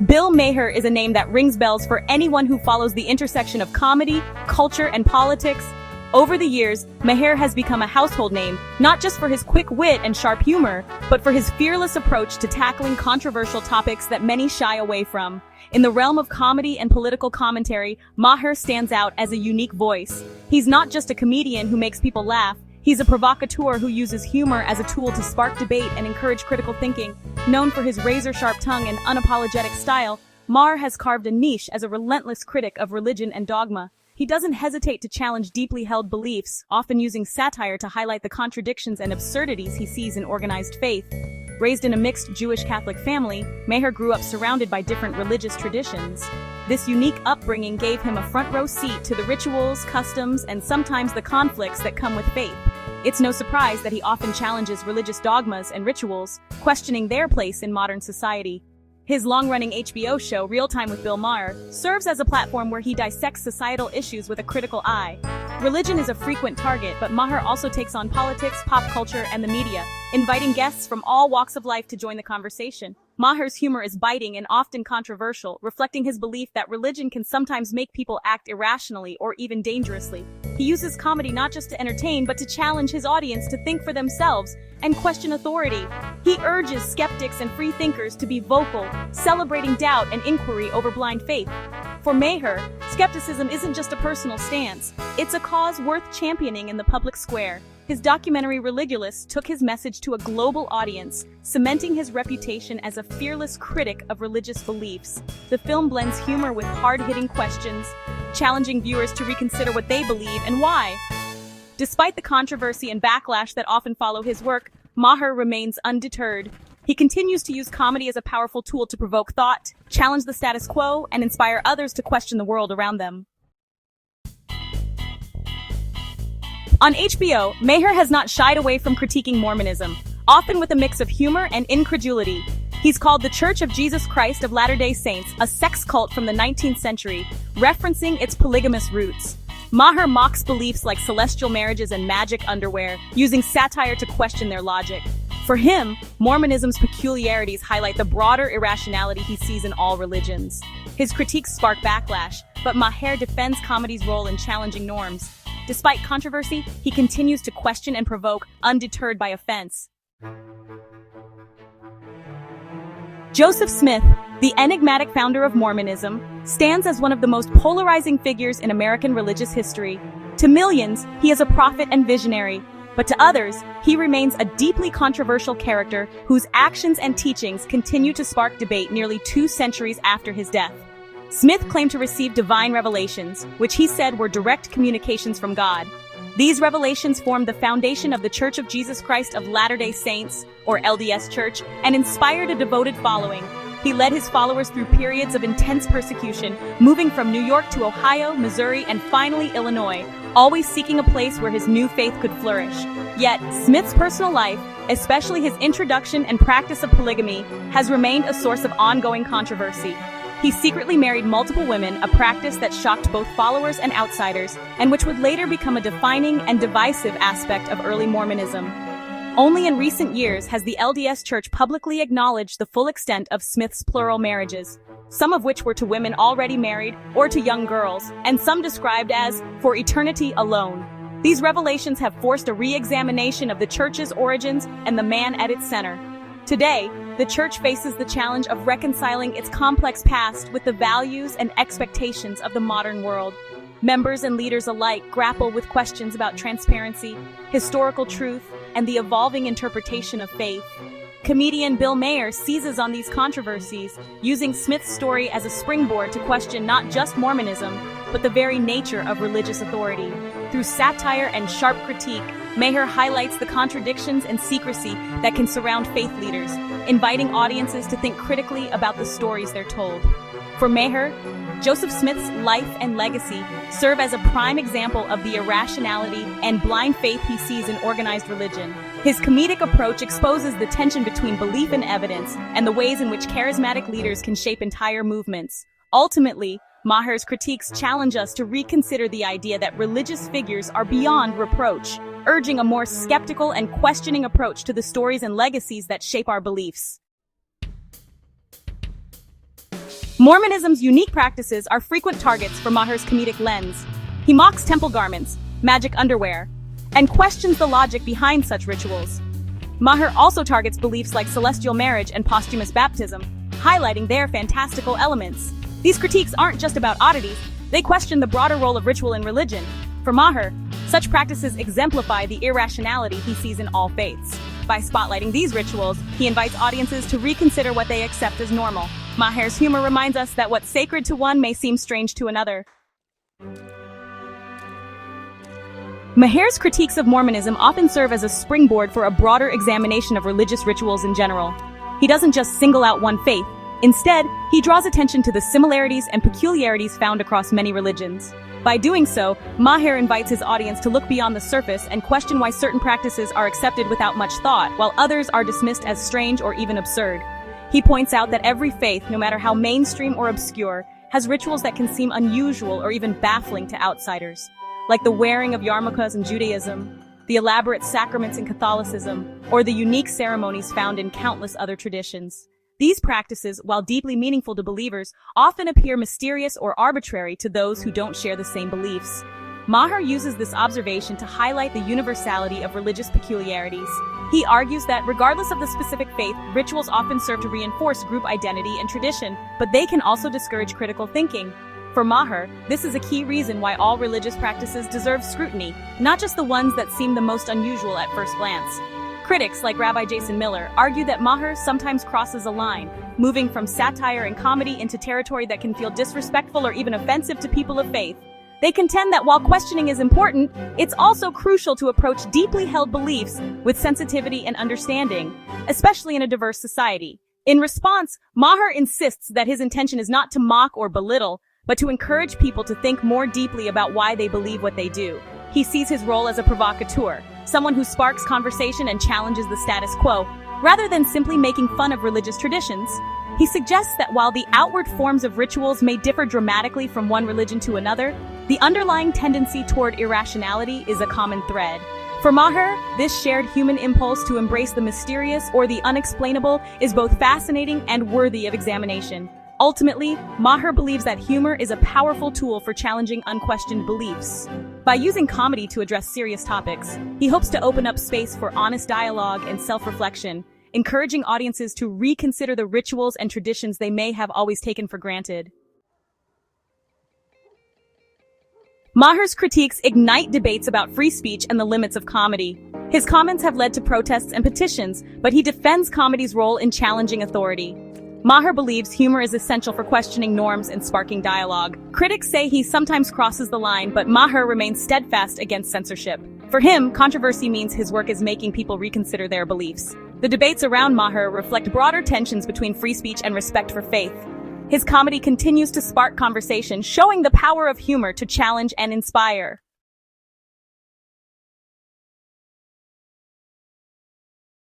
Bill Maher is a name that rings bells for anyone who follows the intersection of comedy, culture, and politics. Over the years, Maher has become a household name, not just for his quick wit and sharp humor, but for his fearless approach to tackling controversial topics that many shy away from. In the realm of comedy and political commentary, Maher stands out as a unique voice. He's not just a comedian who makes people laugh, he's a provocateur who uses humor as a tool to spark debate and encourage critical thinking. Known for his razor-sharp tongue and unapologetic style, Maher has carved a niche as a relentless critic of religion and dogma. He doesn't hesitate to challenge deeply held beliefs, often using satire to highlight the contradictions and absurdities he sees in organized faith. Raised in a mixed Jewish-Catholic family, Maher grew up surrounded by different religious traditions. This unique upbringing gave him a front-row seat to the rituals, customs, and sometimes the conflicts that come with faith. It's no surprise that he often challenges religious dogmas and rituals, questioning their place in modern society. His long-running HBO show, Real Time with Bill Maher, serves as a platform where he dissects societal issues with a critical eye. Religion is a frequent target, but Maher also takes on politics, pop culture, and the media, inviting guests from all walks of life to join the conversation. Maher's humor is biting and often controversial, reflecting his belief that religion can sometimes make people act irrationally or even dangerously. He uses comedy not just to entertain, but to challenge his audience to think for themselves and question authority. He urges skeptics and free thinkers to be vocal, celebrating doubt and inquiry over blind faith. For Maher, skepticism isn't just a personal stance, it's a cause worth championing in the public square. His documentary Religulous took his message to a global audience, cementing his reputation as a fearless critic of religious beliefs. The film blends humor with hard-hitting questions, challenging viewers to reconsider what they believe and why. Despite the controversy and backlash that often follow his work, Maher remains undeterred. He continues to use comedy as a powerful tool to provoke thought, challenge the status quo, and inspire others to question the world around them. On HBO, Maher has not shied away from critiquing Mormonism, often with a mix of humor and incredulity. He's called the Church of Jesus Christ of Latter-day Saints a sex cult from the 19th century, referencing its polygamous roots. Maher mocks beliefs like celestial marriages and magic underwear, using satire to question their logic. For him, Mormonism's peculiarities highlight the broader irrationality he sees in all religions. His critiques spark backlash, but Maher defends comedy's role in challenging norms. Despite controversy, he continues to question and provoke, undeterred by offense. Joseph Smith, the enigmatic founder of Mormonism, stands as one of the most polarizing figures in American religious history. To millions, he is a prophet and visionary, but to others, he remains a deeply controversial character whose actions and teachings continue to spark debate nearly 2 centuries after his death. Smith claimed to receive divine revelations, which he said were direct communications from God. These revelations formed the foundation of the Church of Jesus Christ of Latter-day Saints, or LDS Church, and inspired a devoted following. He led his followers through periods of intense persecution, moving from New York to Ohio, Missouri, and finally Illinois, always seeking a place where his new faith could flourish. Yet, Smith's personal life, especially his introduction and practice of polygamy, has remained a source of ongoing controversy. He secretly married multiple women, a practice that shocked both followers and outsiders, and which would later become a defining and divisive aspect of early Mormonism. Only in recent years has the LDS Church publicly acknowledged the full extent of Smith's plural marriages, some of which were to women already married or to young girls, and some described as for eternity alone. These revelations have forced a re-examination of the Church's origins and the man at its center. Today, the Church faces the challenge of reconciling its complex past with the values and expectations of the modern world. Members and leaders alike grapple with questions about transparency, historical truth, and the evolving interpretation of faith. Comedian Bill Maher seizes on these controversies, using Smith's story as a springboard to question not just Mormonism, but the very nature of religious authority. Through satire and sharp critique, Maher highlights the contradictions and secrecy that can surround faith leaders, inviting audiences to think critically about the stories they're told. For Maher, Joseph Smith's life and legacy serve as a prime example of the irrationality and blind faith he sees in organized religion. His comedic approach exposes the tension between belief and evidence and the ways in which charismatic leaders can shape entire movements. Ultimately, Maher's critiques challenge us to reconsider the idea that religious figures are beyond reproach, urging a more skeptical and questioning approach to the stories and legacies that shape our beliefs. Mormonism's unique practices are frequent targets for Maher's comedic lens. He mocks temple garments, magic underwear, and questions the logic behind such rituals. Maher also targets beliefs like celestial marriage and posthumous baptism, highlighting their fantastical elements. These critiques aren't just about oddities, they question the broader role of ritual in religion. For Maher, such practices exemplify the irrationality he sees in all faiths. By spotlighting these rituals, he invites audiences to reconsider what they accept as normal. Maher's humor reminds us that what's sacred to one may seem strange to another. Maher's critiques of Mormonism often serve as a springboard for a broader examination of religious rituals in general. He doesn't just single out one faith. Instead, he draws attention to the similarities and peculiarities found across many religions. By doing so, Maher invites his audience to look beyond the surface and question why certain practices are accepted without much thought, while others are dismissed as strange or even absurd. He points out that every faith, no matter how mainstream or obscure, has rituals that can seem unusual or even baffling to outsiders, like the wearing of yarmulkes in Judaism, the elaborate sacraments in Catholicism, or the unique ceremonies found in countless other traditions. These practices, while deeply meaningful to believers, often appear mysterious or arbitrary to those who don't share the same beliefs. Maher uses this observation to highlight the universality of religious peculiarities. He argues that regardless of the specific faith, rituals often serve to reinforce group identity and tradition, but they can also discourage critical thinking. For Maher, this is a key reason why all religious practices deserve scrutiny, not just the ones that seem the most unusual at first glance. Critics like Rabbi Jason Miller argue that Maher sometimes crosses a line, moving from satire and comedy into territory that can feel disrespectful or even offensive to people of faith. They contend that while questioning is important, it's also crucial to approach deeply held beliefs with sensitivity and understanding, especially in a diverse society. In response, Maher insists that his intention is not to mock or belittle, but to encourage people to think more deeply about why they believe what they do. He sees his role as a provocateur, someone who sparks conversation and challenges the status quo, rather than simply making fun of religious traditions. He suggests that while the outward forms of rituals may differ dramatically from one religion to another, the underlying tendency toward irrationality is a common thread. For Maher, this shared human impulse to embrace the mysterious or the unexplainable is both fascinating and worthy of examination. Ultimately, Maher believes that humor is a powerful tool for challenging unquestioned beliefs. By using comedy to address serious topics, he hopes to open up space for honest dialogue and self-reflection, encouraging audiences to reconsider the rituals and traditions they may have always taken for granted. Maher's critiques ignite debates about free speech and the limits of comedy. His comments have led to protests and petitions, but he defends comedy's role in challenging authority. Maher believes humor is essential for questioning norms and sparking dialogue. Critics say he sometimes crosses the line, but Maher remains steadfast against censorship. For him, controversy means his work is making people reconsider their beliefs. The debates around Maher reflect broader tensions between free speech and respect for faith. His comedy continues to spark conversation, showing the power of humor to challenge and inspire.